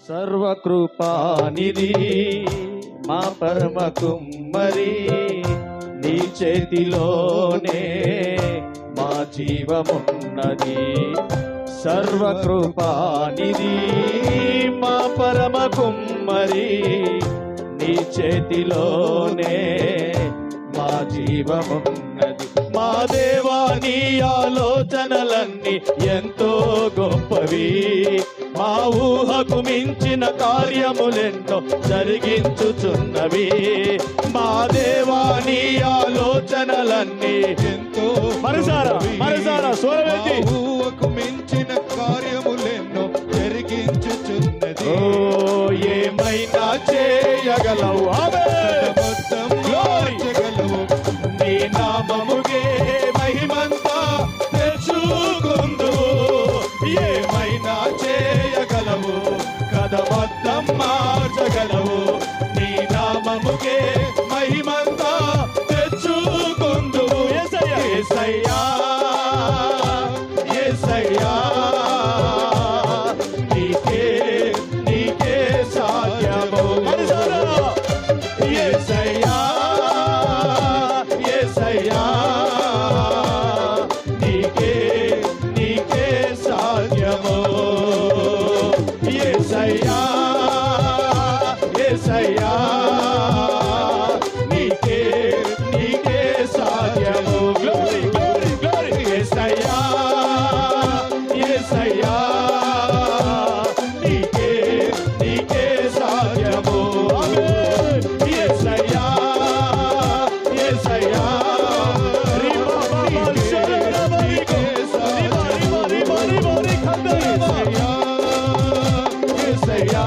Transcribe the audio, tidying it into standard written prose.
సర్వకృపానిధి మా పరమ కుమ్మరి, నీ చేతిలోనే మా జీవమున్నది. సర్వకృపానిధి మా పరమ కుమ్మరి, నీ చేతిలోనే మా జీవమున్నది. మా దేవా నీ ఆలోచనలన్నీ ఎంతో గొప్పవి, మా ఊహకు మించిన కార్యములెన్నో జరిగించుచున్నవి. మా దేవా నీ ఆలోచనలన్నీ ఎంతో మనసారా స్వరమెత్తి ఊహకు మించిన కార్యములెన్నో జరిగించుచున్నది. ఓ ఏమైనా చేయగలవు, నీ నామముకే మహిమంతా తెచ్చుకుందువు. ఏమైనా చేయగలవు, కదమద్దం మార్చగలవు. నీ నామముకే మహిమంతా తెచ్చుకుందువు. యేసయ్యా యేసయ్యా నీకే నీకే సాధ్యము. యేసయ్యా యేసయ్యా నీకే నీకే సాధ్యము. యేసయ్యా యేసయ్యా నీకే నీకే సాధ్యము. Glory glory glory. Yesayya Yesayya నీకే నీకే సాధ్యము. యేసయ్యా యేసయ్యా యేసయ్యా